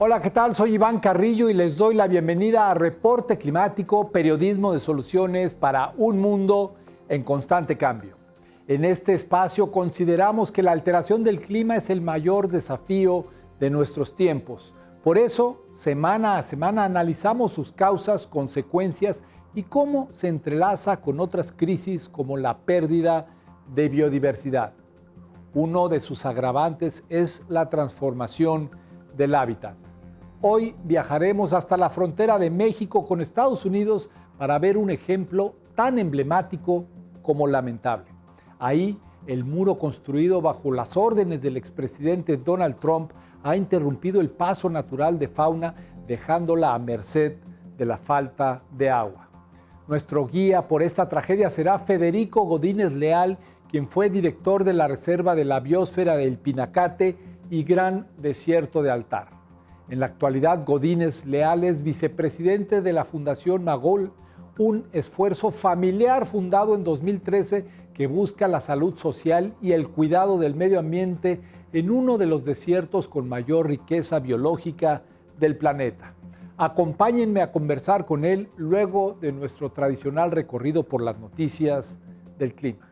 Hola, ¿qué tal? Soy Iván Carrillo y les doy la bienvenida a Reporte Climático, periodismo de soluciones para un mundo en constante cambio. En este espacio consideramos que la alteración del clima es el mayor desafío de nuestros tiempos. Por eso, semana a semana analizamos sus causas, consecuencias y cómo se entrelaza con otras crisis como la pérdida de biodiversidad. Uno de sus agravantes es la transformación del hábitat. Hoy viajaremos hasta la frontera de México con Estados Unidos para ver un ejemplo tan emblemático como lamentable. Ahí, el muro construido bajo las órdenes del expresidente Donald Trump ha interrumpido el paso natural de fauna, dejándola a merced de la falta de agua. Nuestro guía por esta tragedia será Federico Godínez Leal, quien fue director de la Reserva de la Biosfera del Pinacate y Gran Desierto de Altar. En la actualidad, Godínez Leal es vicepresidente de la Fundación Magol, un esfuerzo familiar fundado en 2013 que busca la salud social y el cuidado del medio ambiente en uno de los desiertos con mayor riqueza biológica del planeta. Acompáñenme a conversar con él luego de nuestro tradicional recorrido por las noticias del clima.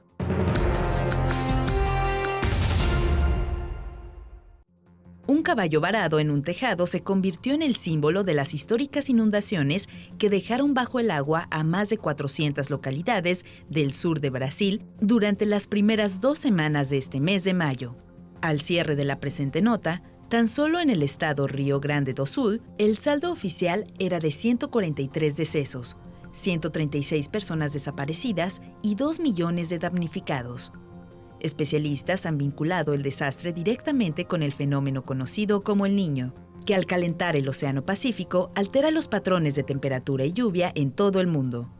Un caballo varado en un tejado se convirtió en el símbolo de las históricas inundaciones que dejaron bajo el agua a más de 400 localidades del sur de Brasil durante las primeras 2 semanas de este mes de mayo. Al cierre de la presente nota, tan solo en el estado Río Grande do Sul, el saldo oficial era de 143 decesos, 136 personas desaparecidas y 2 millones de damnificados. Especialistas han vinculado el desastre directamente con el fenómeno conocido como el Niño, que al calentar el Océano Pacífico altera los patrones de temperatura y lluvia en todo el mundo.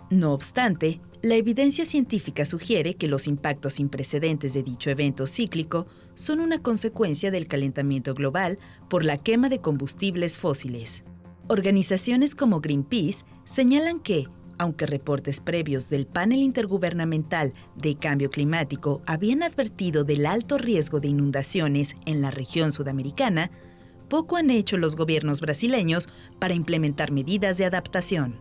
No obstante, la evidencia científica sugiere que los impactos sin precedentes de dicho evento cíclico son una consecuencia del calentamiento global por la quema de combustibles fósiles. Organizaciones como Greenpeace señalan que, aunque reportes previos del Panel Intergubernamental de Cambio Climático habían advertido del alto riesgo de inundaciones en la región sudamericana, poco han hecho los gobiernos brasileños para implementar medidas de adaptación.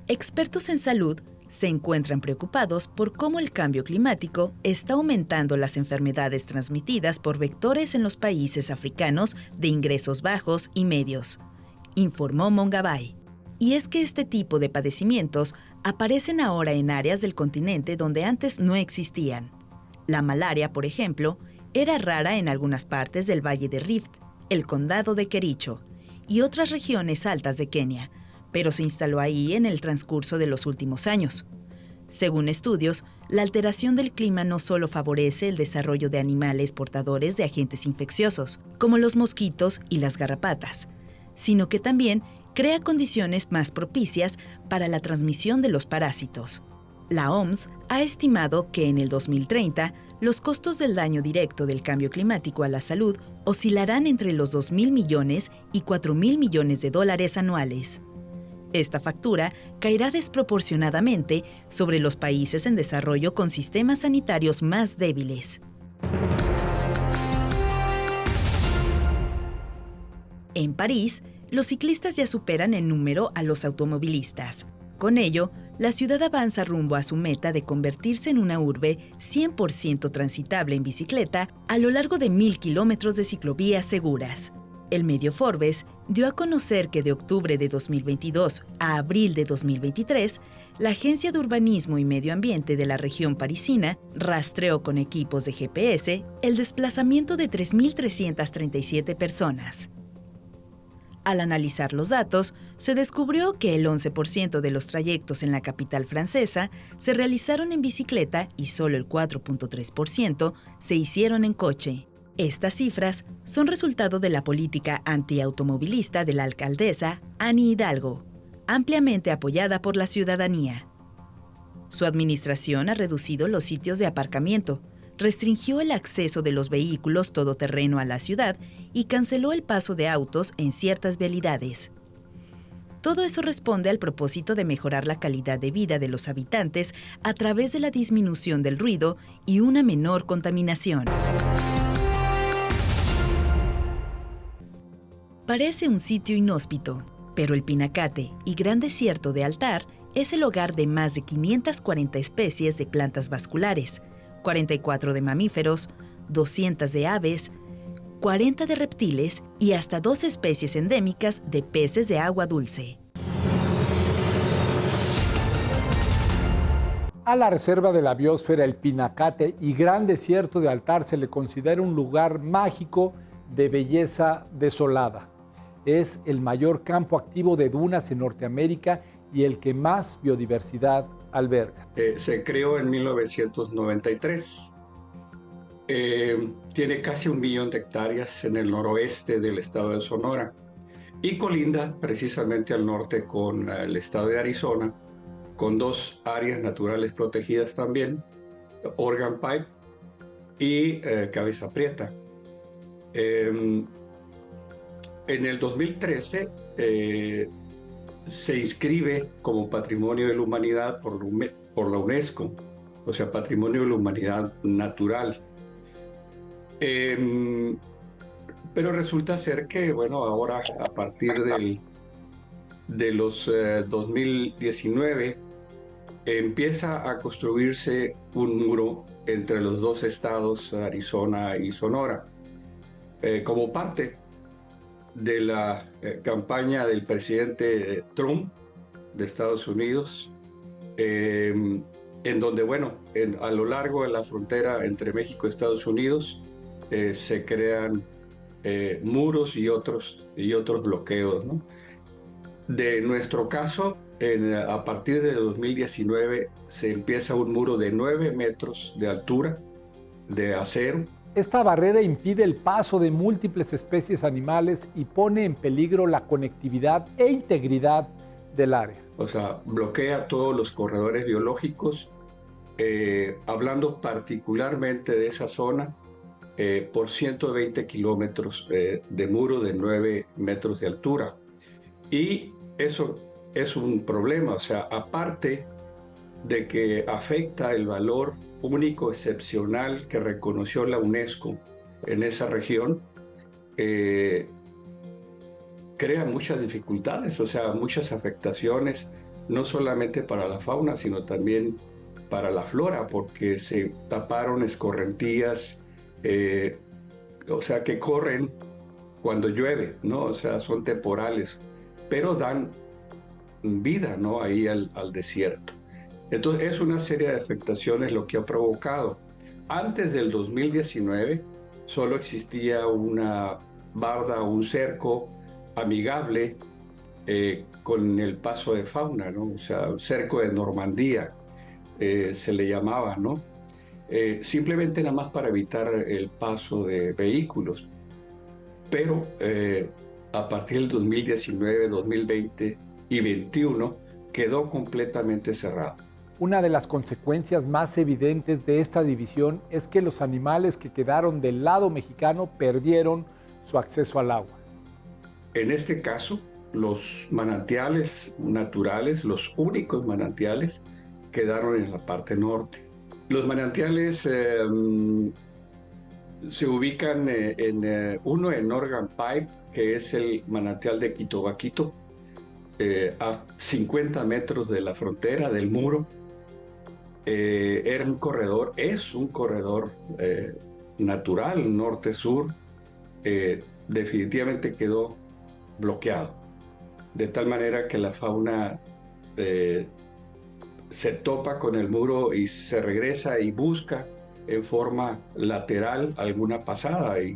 Expertos en salud se encuentran preocupados por cómo el cambio climático está aumentando las enfermedades transmitidas por vectores en los países africanos de ingresos bajos y medios, informó Mongabay. Y es que este tipo de padecimientos aparecen ahora en áreas del continente donde antes no existían. La malaria, por ejemplo, era rara en algunas partes del Valle de Rift, el condado de Kericho y otras regiones altas de Kenia, pero se instaló ahí en el transcurso de los últimos años. Según estudios, la alteración del clima no solo favorece el desarrollo de animales portadores de agentes infecciosos, como los mosquitos y las garrapatas, sino que también crea condiciones más propicias para la transmisión de los parásitos. La OMS ha estimado que en el 2030, los costos del daño directo del cambio climático a la salud oscilarán entre los 2.000 millones y 4.000 millones de dólares anuales. Esta factura caerá desproporcionadamente sobre los países en desarrollo con sistemas sanitarios más débiles. En París, los ciclistas ya superan en número a los automovilistas. Con ello, la ciudad avanza rumbo a su meta de convertirse en una urbe 100% transitable en bicicleta a lo largo de 1.000 kilómetros de ciclovías seguras. El medio Forbes dio a conocer que de octubre de 2022 a abril de 2023, la Agencia de Urbanismo y Medio Ambiente de la región parisina rastreó con equipos de GPS el desplazamiento de 3.337 personas. Al analizar los datos, se descubrió que el 11% de los trayectos en la capital francesa se realizaron en bicicleta y solo el 4.3% se hicieron en coche. Estas cifras son resultado de la política antiautomovilista de la alcaldesa Anne Hidalgo, ampliamente apoyada por la ciudadanía. Su administración ha reducido los sitios de aparcamiento, restringió el acceso de los vehículos todoterreno a la ciudad y canceló el paso de autos en ciertas vialidades. Todo eso responde al propósito de mejorar la calidad de vida de los habitantes a través de la disminución del ruido y una menor contaminación. Parece un sitio inhóspito, pero el Pinacate y Gran Desierto de Altar es el hogar de más de 540 especies de plantas vasculares, 44 de mamíferos, 200 de aves, 40 de reptiles y hasta 2 especies endémicas de peces de agua dulce. A la reserva de la biosfera El Pinacate y Gran Desierto de Altar se le considera un lugar mágico de belleza desolada. Es el mayor campo activo de dunas en Norteamérica y el que más biodiversidad alberga. Se creó en 1993. Tiene casi 1 millón de hectáreas en el noroeste del estado de Sonora y colinda precisamente al norte con el estado de Arizona, con 2 áreas naturales protegidas también, Organ Pipe y Cabeza Prieta. En el 2013 se inscribe como Patrimonio de la Humanidad por la UNESCO, o sea, Patrimonio de la Humanidad Natural. Pero resulta ser que, bueno, ahora a partir de los 2019 empieza a construirse un muro entre los 2 estados, Arizona y Sonora, como parte de la campaña del presidente Trump de Estados Unidos, en donde, bueno, a lo largo de la frontera entre México y Estados Unidos se crean muros y otros bloqueos, ¿no? De nuestro caso, a partir de 2019 se empieza un muro de 9 metros de altura de acero. Esta barrera impide el paso de múltiples especies animales y pone en peligro la conectividad e integridad del área. O sea, bloquea todos los corredores biológicos, hablando particularmente de esa zona, por 120 kilómetros de muro de 9 metros de altura. Y eso es un problema, o sea, aparte de que afecta el valor único, excepcional que reconoció la UNESCO en esa región, crea muchas dificultades, o sea, muchas afectaciones, no solamente para la fauna, sino también para la flora, porque se taparon escorrentías, o sea, que corren cuando llueve, ¿no? O sea, son temporales, pero dan vida, ¿no? Ahí al desierto. Entonces, es una serie de afectaciones lo que ha provocado. Antes del 2019, solo existía una barda o un cerco amigable con el paso de fauna, ¿no? O sea, el cerco de Normandía se le llamaba, ¿no? Simplemente nada más para evitar el paso de vehículos. Pero a partir del 2019, 2020 y 2021 quedó completamente cerrado. Una de las consecuencias más evidentes de esta división es que los animales que quedaron del lado mexicano perdieron su acceso al agua. En este caso, los manantiales naturales, los únicos manantiales, quedaron en la parte norte. Los manantiales se ubican uno en Organ Pipe, que es el manantial de Quitobaquito, a 50 metros de la frontera del muro. Era un corredor, es un corredor natural, norte-sur, definitivamente quedó bloqueado, de tal manera que la fauna se topa con el muro y se regresa y busca en forma lateral alguna pasada y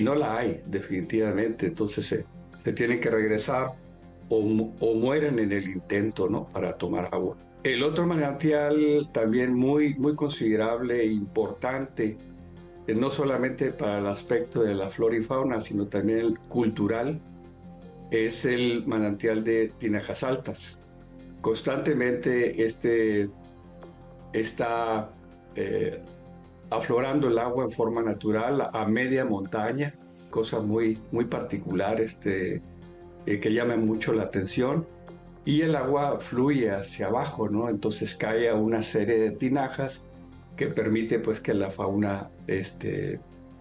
no la hay definitivamente, entonces se tienen que regresar o mueren en el intento, ¿no? Para tomar agua. El otro manantial también muy considerable e importante, no solamente para el aspecto de la flora y fauna, sino también el cultural, es el manantial de Tinajas Altas. Constantemente está aflorando el agua en forma natural a media montaña, cosa muy particular que llaman mucho la atención, y el agua fluye hacia abajo, ¿no? Entonces cae a una serie de tinajas que permite pues que la fauna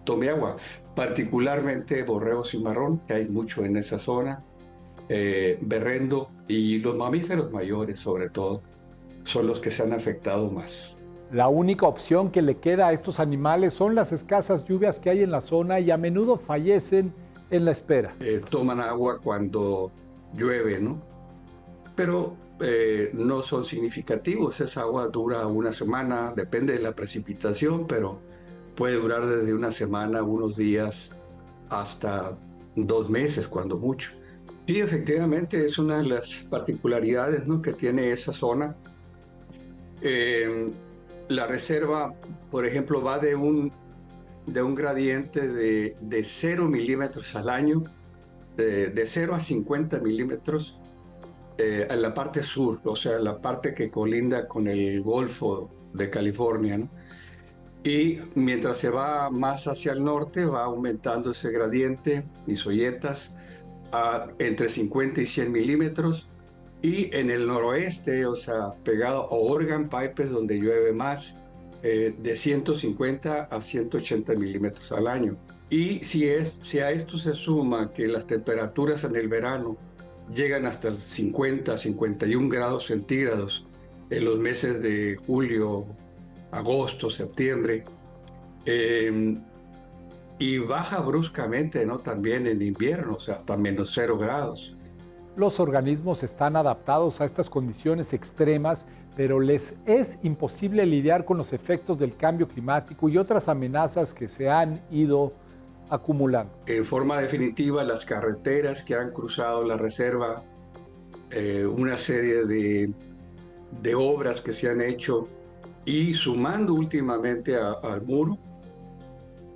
tome agua, particularmente borrego cimarrón, que hay mucho en esa zona, berrendo y los mamíferos mayores sobre todo, son los que se han afectado más. La única opción que le queda a estos animales son las escasas lluvias que hay en la zona y a menudo fallecen en la espera. Toman agua cuando llueve, ¿no? Pero no son significativos. Esa agua dura una semana, depende de la precipitación, pero puede durar desde una semana, unos días, hasta 2 meses, cuando mucho. Sí, efectivamente, es una de las particularidades, ¿no?, que tiene esa zona. La reserva, por ejemplo, va de un gradiente de 0 milímetros al año, de 0 a 50 milímetros en la parte sur, o sea, la parte que colinda con el Golfo de California, ¿no? Y mientras se va más hacia el norte, va aumentando ese gradiente, Misolletas, a entre 50 y 100 milímetros. Y en el noroeste, o sea, pegado a Organ Pipes, donde llueve más, de 150 a 180 milímetros al año. Y si a esto se suma que las temperaturas en el verano llegan hasta 50, 51 grados centígrados en los meses de julio, agosto, septiembre, y baja bruscamente, ¿no?, también en invierno, o sea, hasta menos 0 grados. Los organismos están adaptados a estas condiciones extremas, pero les es imposible lidiar con los efectos del cambio climático y otras amenazas que se han ido acumulando. En forma definitiva, las carreteras que han cruzado la reserva, una serie de obras que se han hecho y sumando últimamente al muro,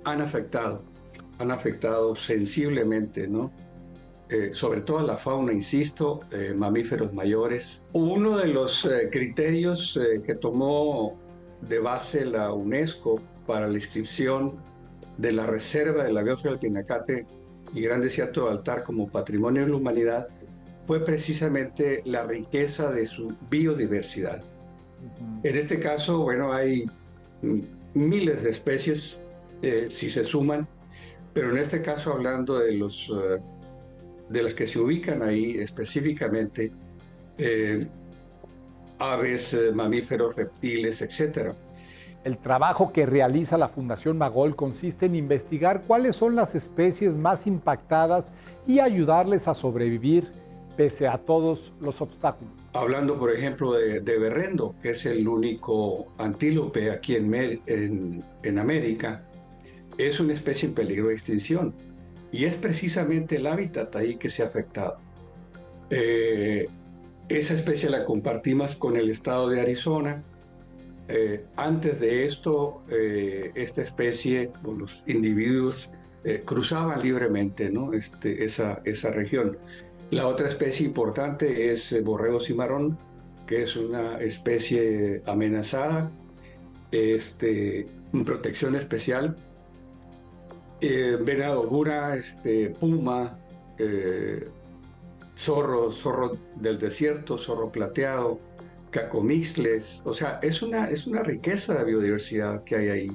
han afectado sensiblemente, ¿no? Sobre todo a la fauna, insisto, mamíferos mayores. Uno de los criterios que tomó de base la UNESCO para la inscripción de la reserva de la biosfera del Pinacate y Gran Desierto de Altar como Patrimonio de la Humanidad fue precisamente la riqueza de su biodiversidad. En este caso, bueno, hay miles de especies, si se suman, pero en este caso hablando de las que se ubican ahí específicamente, aves, mamíferos, reptiles, etc. El trabajo que realiza la Fundación Magol consiste en investigar cuáles son las especies más impactadas y ayudarles a sobrevivir pese a todos los obstáculos. Hablando, por ejemplo, de berrendo, que es el único antílope aquí en América, es una especie en peligro de extinción. Y es precisamente el hábitat ahí que se ha afectado. Esa especie la compartimos con el estado de Arizona. Antes de esto, esta especie, o los individuos, cruzaban libremente, ¿no?, esa región. La otra especie importante es borrego cimarrón, que es una especie amenazada, en protección especial. Venado gura, puma, zorro del desierto, zorro plateado, cacomixles. O sea, es una riqueza de biodiversidad que hay ahí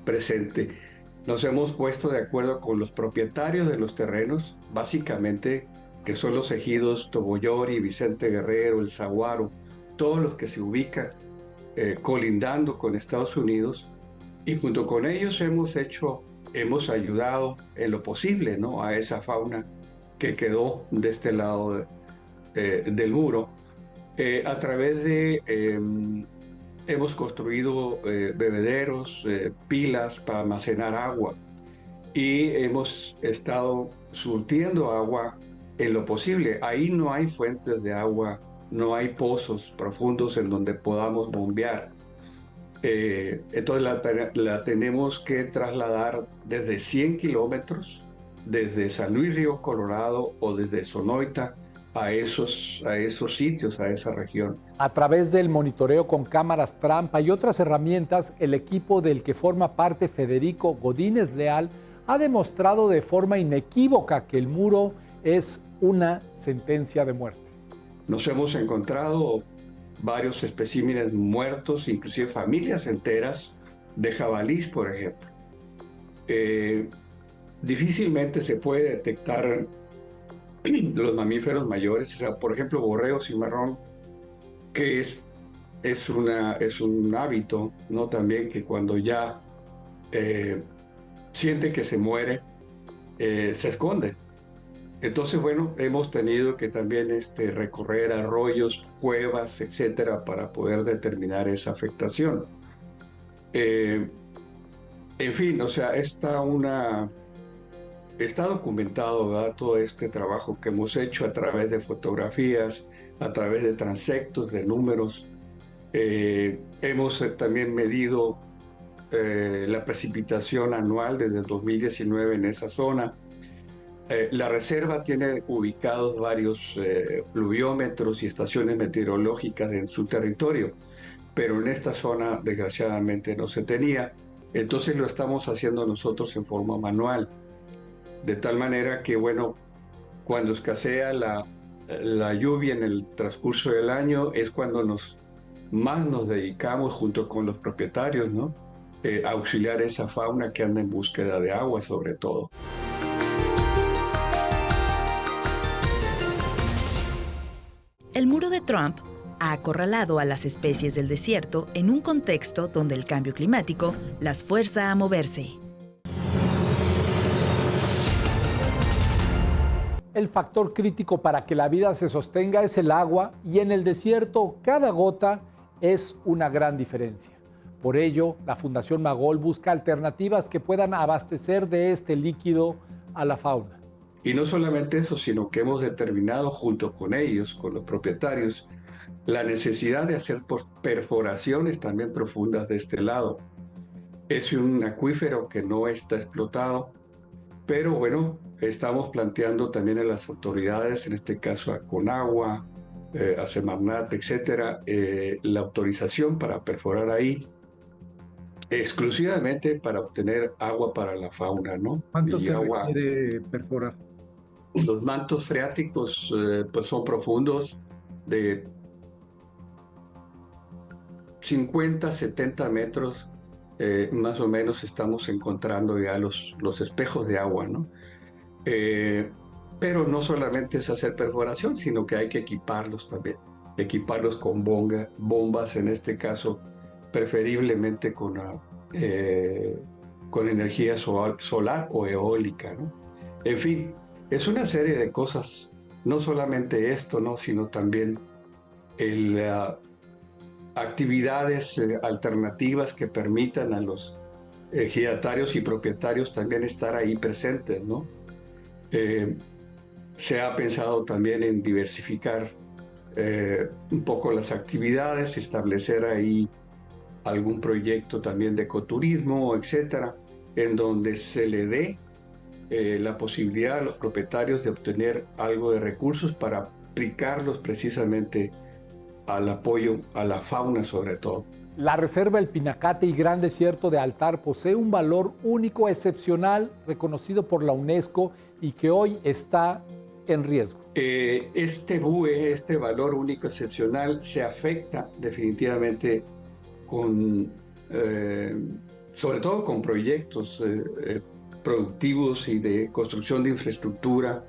presente. Nos hemos puesto de acuerdo con los propietarios de los terrenos, básicamente, que son los ejidos Toboyori, Vicente Guerrero, El Saguaro, todos los que se ubican colindando con Estados Unidos, y junto con ellos hemos ayudado en lo posible, ¿no?, a esa fauna que quedó de este lado del muro. A través hemos construido bebederos, pilas para almacenar agua, y hemos estado surtiendo agua en lo posible. Ahí no hay fuentes de agua, no hay pozos profundos en donde podamos bombear. Entonces la tenemos que trasladar desde 100 kilómetros, desde San Luis Río Colorado o desde Sonoita a esos sitios, a esa región. A través del monitoreo con cámaras trampa y otras herramientas, el equipo del que forma parte Federico Godínez Leal ha demostrado de forma inequívoca que el muro es una sentencia de muerte. Nos hemos encontrado varios especímenes muertos, inclusive familias enteras de jabalís, por ejemplo. Difícilmente se puede detectar los mamíferos mayores, o sea, por ejemplo, borrego cimarrón, que es un hábito, ¿no? También que cuando ya siente que se muere, se esconde. Entonces, bueno, hemos tenido que también recorrer arroyos, cuevas, etcétera, para poder determinar esa afectación. En fin, o sea, está documentado, ¿verdad? Todo este trabajo que hemos hecho a través de fotografías, a través de transectos, de números. Hemos también medido la precipitación anual desde el 2019 en esa zona. La reserva tiene ubicados varios pluviómetros y estaciones meteorológicas en su territorio, pero en esta zona desgraciadamente no se tenía. Entonces lo estamos haciendo nosotros en forma manual, de tal manera que, bueno, cuando escasea la lluvia en el transcurso del año es cuando más nos dedicamos junto con los propietarios, ¿no? A auxiliar esa fauna que anda en búsqueda de agua, sobre todo. El muro de Trump ha acorralado a las especies del desierto en un contexto donde el cambio climático las fuerza a moverse. El factor crítico para que la vida se sostenga es el agua, y en el desierto cada gota es una gran diferencia. Por ello, la Fundación Magol busca alternativas que puedan abastecer de este líquido a la fauna. Y no solamente eso, sino que hemos determinado junto con ellos, con los propietarios, la necesidad de hacer perforaciones también profundas de este lado. Es un acuífero que no está explotado, pero bueno, estamos planteando también a las autoridades, en este caso a Conagua, a Semarnat, etcétera, la autorización para perforar ahí, exclusivamente para obtener agua para la fauna, ¿no? ¿Cuánto se requiere perforar? Los mantos freáticos pues son profundos, de 50, 70 metros, más o menos estamos encontrando ya los espejos de agua, ¿no? Pero no solamente es hacer perforación, sino que hay que equiparlos también, equiparlos con bombas, en este caso, preferiblemente con energía solar o eólica, ¿no? En fin, es una serie de cosas, no solamente esto, ¿no? Sino también actividades alternativas que permitan a los ejidatarios y propietarios también estar ahí presentes, ¿no? Se ha pensado también en diversificar un poco las actividades, establecer ahí algún proyecto también de ecoturismo, etcétera, en donde se le dé la posibilidad a los propietarios de obtener algo de recursos para aplicarlos precisamente al apoyo a la fauna sobre todo. La Reserva El Pinacate y Gran Desierto de Altar posee un valor único, excepcional, reconocido por la UNESCO y que hoy está en riesgo. Este BUE, este valor único excepcional, se afecta definitivamente sobre todo con proyectos productivos y de construcción de infraestructura,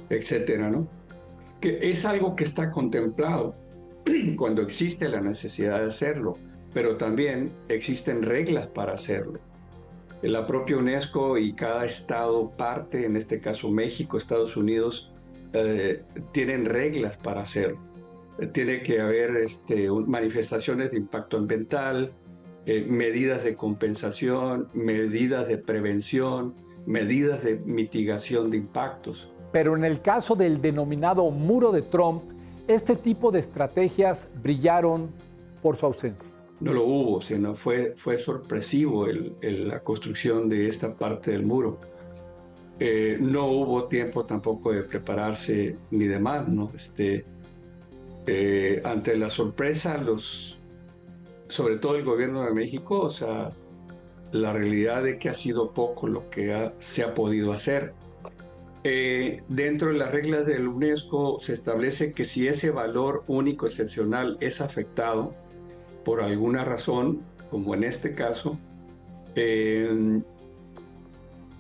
etcétera, ¿no? Que es algo que está contemplado cuando existe la necesidad de hacerlo, pero también existen reglas para hacerlo. La propia UNESCO y cada estado parte, en este caso México, Estados Unidos, tienen reglas para hacerlo. Tiene que haber manifestaciones de impacto ambiental, medidas de compensación, medidas de prevención, medidas de mitigación de impactos. Pero en el caso del denominado Muro de Trump, este tipo de estrategias brillaron por su ausencia. No lo hubo, sino fue sorpresivo la construcción de esta parte del muro. No hubo tiempo tampoco de prepararse ni demás, ¿no? Ante la sorpresa, sobre todo el gobierno de México, o sea, la realidad de que ha sido poco lo que se ha podido hacer. Dentro de las reglas del UNESCO se establece que si ese valor único excepcional es afectado por alguna razón, como en este caso,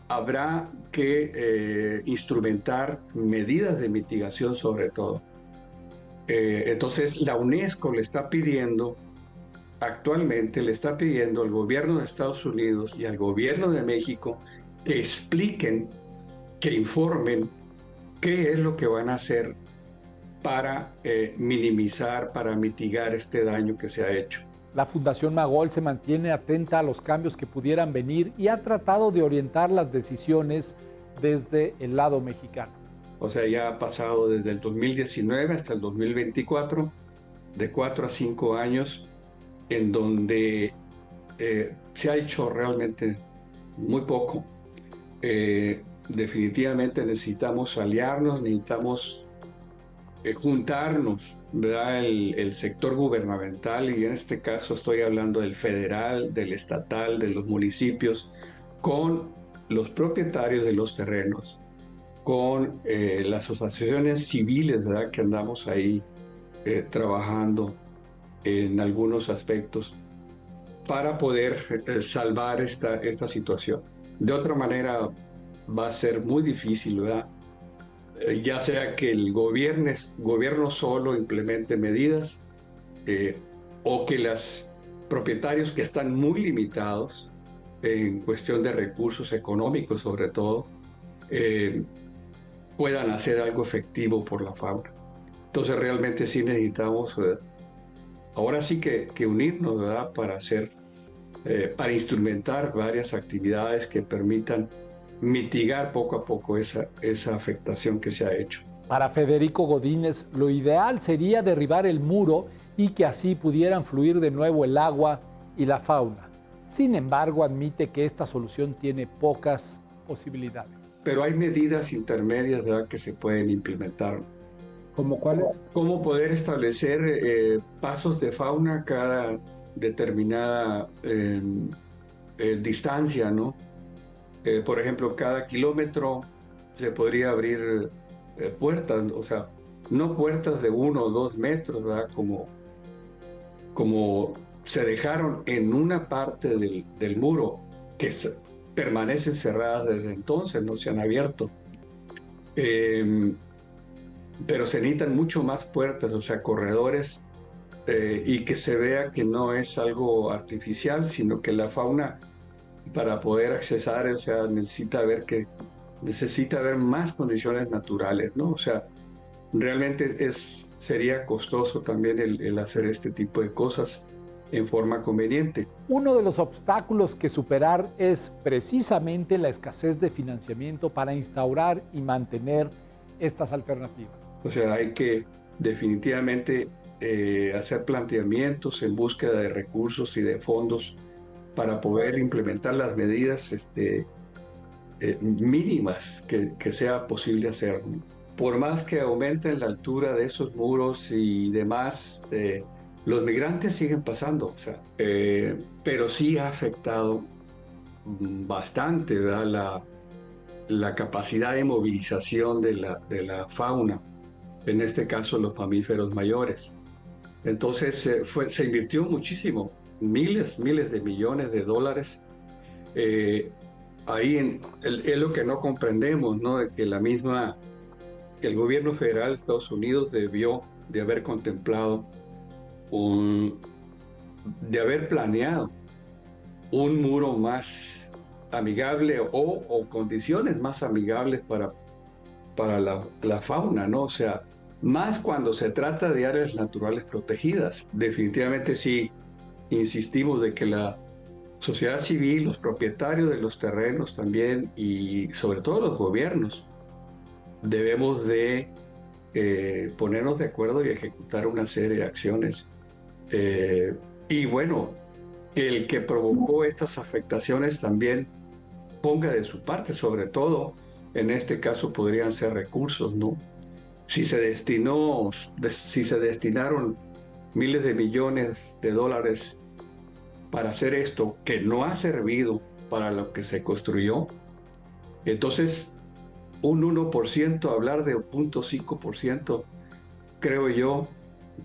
habrá que instrumentar medidas de mitigación sobre todo. Entonces la UNESCO actualmente le está pidiendo al gobierno de Estados Unidos y al gobierno de México que expliquen, que informen qué es lo que van a hacer para minimizar, para mitigar este daño que se ha hecho. La Fundación Magol se mantiene atenta a los cambios que pudieran venir y ha tratado de orientar las decisiones desde el lado mexicano. O sea, ya ha pasado desde el 2019 hasta el 2024, de 4 a 5 años, en donde se ha hecho realmente muy poco. Definitivamente necesitamos aliarnos, necesitamos juntarnos, ¿verdad? El sector gubernamental, y en este caso estoy hablando del federal, del estatal, de los municipios, con los propietarios de los terrenos, con las asociaciones civiles, ¿verdad? Que andamos ahí trabajando en algunos aspectos para poder salvar esta situación. De otra manera va a ser muy difícil, ¿verdad? Ya sea que el gobierno solo implemente medidas o que los propietarios que están muy limitados en cuestión de recursos económicos sobre todo, puedan hacer algo efectivo por la fauna. Entonces realmente sí necesitamos ahora sí que unirnos, ¿verdad? Para instrumentar varias actividades que permitan mitigar poco a poco esa afectación que se ha hecho. Para Federico Godínez, lo ideal sería derribar el muro y que así pudieran fluir de nuevo el agua y la fauna. Sin embargo, admite que esta solución tiene pocas posibilidades. Pero hay medidas intermedias, ¿verdad?, que se pueden implementar. ¿Cómo cuáles? ¿Cómo poder establecer pasos de fauna cada determinada distancia, ¿no? Por ejemplo, cada kilómetro se podría abrir puertas, o sea, no puertas de 1 o 2 metros, ¿verdad? Como se dejaron en una parte del muro que permanecen cerradas desde entonces, no se han abierto. Pero se necesitan mucho más puertas, o sea, corredores, y que se vea que no es algo artificial, sino que la fauna, para poder accesar, o sea, necesita ver más condiciones naturales, ¿no? O sea, realmente sería costoso también el hacer este tipo de cosas en forma conveniente. Uno de los obstáculos que superar es precisamente la escasez de financiamiento para instaurar y mantener estas alternativas. O sea, hay que definitivamente hacer planteamientos en búsqueda de recursos y de fondos para poder implementar las medidas mínimas que sea posible hacer. Por más que aumenten la altura de esos muros y demás, los migrantes siguen pasando, o sea, pero sí ha afectado bastante, ¿verdad?, la capacidad de movilización de la fauna, en este caso los mamíferos mayores. Entonces se invirtió muchísimo, miles de millones de dólares. Ahí es lo que no comprendemos, ¿no? De que el gobierno federal de Estados Unidos debió de haber contemplado, de haber planeado un muro más amigable o condiciones más amigables para la fauna, ¿no? O sea, más cuando se trata de áreas naturales protegidas. Definitivamente sí insistimos de que la sociedad civil, los propietarios de los terrenos también, y sobre todo los gobiernos, debemos de ponernos de acuerdo y ejecutar una serie de acciones. Y bueno, el que provocó estas afectaciones también ponga de su parte, sobre todo en este caso podrían ser recursos, ¿no? Si se destinaron miles de millones de dólares para hacer esto, que no ha servido para lo que se construyó, entonces un 1%, hablar de 0.5%, creo yo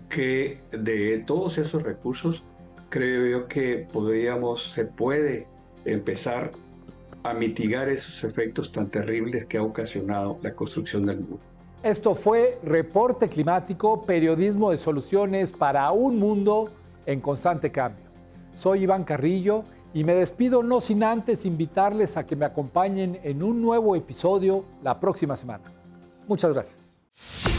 que de todos esos recursos, creo yo que se puede empezar a mitigar esos efectos tan terribles que ha ocasionado la construcción del muro. Esto fue Reporte Climático, periodismo de soluciones para un mundo en constante cambio. Soy Iván Carrillo y me despido no sin antes invitarles a que me acompañen en un nuevo episodio la próxima semana. Muchas gracias.